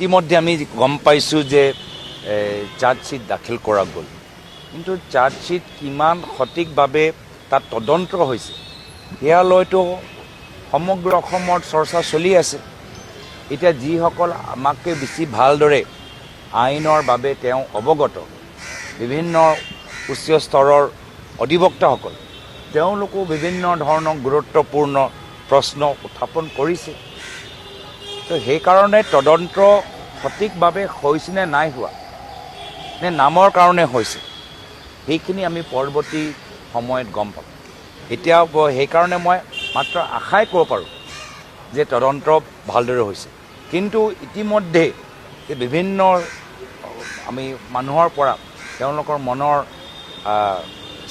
ইতিমধ্যে আমি গম পাইছোঁ যে চাৰ্জশ্বিট দাখিল কৰা গ'ল, কিন্তু চাৰ্জশ্বিট কিমান সঠিকভাৱে তাত তদন্ত হৈছে সেয়া লৈতো সমগ্ৰ অসমত চৰ্চা চলি আছে। এতিয়া যিসকল আমাতকৈ বেছি ভালদৰে আইনৰ বাবে তেওঁ অৱগত, বিভিন্ন উচ্চ স্তৰৰ অধিবক্তাসকল, তেওঁলোকো বিভিন্ন ধৰণৰ গুৰুত্বপূৰ্ণ প্ৰশ্ন উত্থাপন কৰিছে। তো সেইকাৰণে তদন্ত সঠিকভাৱে হৈছেনে নাই হোৱা, নে নামৰ কাৰণে হৈছে, সেইখিনি আমি পৰৱৰ্তী সময়ত গম পাম। এতিয়া সেইকাৰণে মই মাত্ৰ আশাই ক'ব পাৰোঁ যে তদন্ত ভালদৰে হৈছে, কিন্তু ইতিমধ্যে বিভিন্ন আমি মানুহৰ পৰা তেওঁলোকৰ মনৰ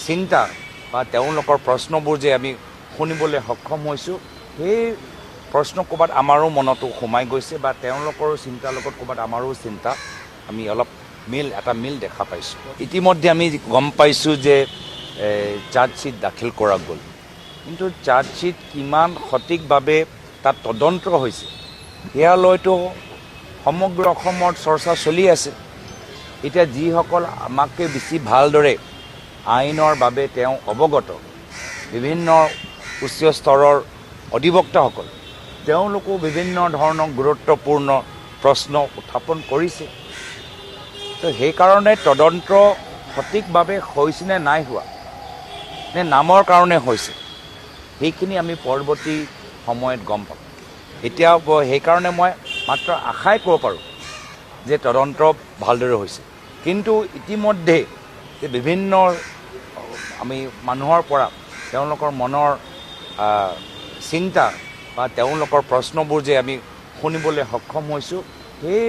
চিন্তা বা তেওঁলোকৰ প্ৰশ্নবোৰ যে আমি শুনিবলৈ সক্ষম হৈছোঁ, সেই প্ৰশ্ন ক'ৰবাত আমাৰো মনতো সোমাই গৈছে বা তেওঁলোকৰ চিন্তাৰ লগত ক'ৰবাত আমাৰো চিন্তা আমি অলপ এটা মিল দেখা পাইছোঁ। ইতিমধ্যে আমি গম পাইছোঁ যে চাৰ্জশ্বিট দাখিল কৰা গ'ল, কিন্তু চাৰ্জশ্বিট কিমান সঠিকভাৱে তাত তদন্ত হৈছে সেয়া লৈতো সমগ্ৰ অসমত চৰ্চা চলি আছে। এতিয়া যিসকল আমাতকৈ বেছি ভালদৰে আইনৰ বাবে তেওঁ অৱগত, বিভিন্ন উচ্চ স্তৰৰ অধিবক্তাসকল, তেওঁলোকো বিভিন্ন ধৰণৰ গুৰুত্বপূৰ্ণ প্ৰশ্ন উত্থাপন কৰিছে। তো সেইকাৰণে তদন্ত সঠিকভাৱে হৈছেনে নাই হোৱা, নে নামৰ কাৰণে হৈছে, সেইখিনি আমি পৰৱৰ্তী সময়ত গম পাম। এতিয়া সেইকাৰণে মই মাত্ৰ আশাই ক'ব পাৰোঁ যে তদন্ত ভালদৰে হৈছে, কিন্তু ইতিমধ্যে বিভিন্ন আমি মানুহৰ পৰা তেওঁলোকৰ মনৰ চিন্তা বা তেওঁলোকৰ প্ৰশ্নবোৰ যে আমি শুনিবলৈ সক্ষম হৈছোঁ, সেই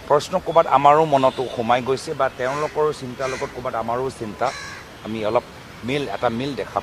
প্ৰশ্ন ক'ৰবাত আমাৰো মনতো সোমাই গৈছে বা তেওঁলোকৰ চিন্তাৰ লগত ক'ৰবাত আমাৰো চিন্তা আমি অলপ এটা মিল দেখা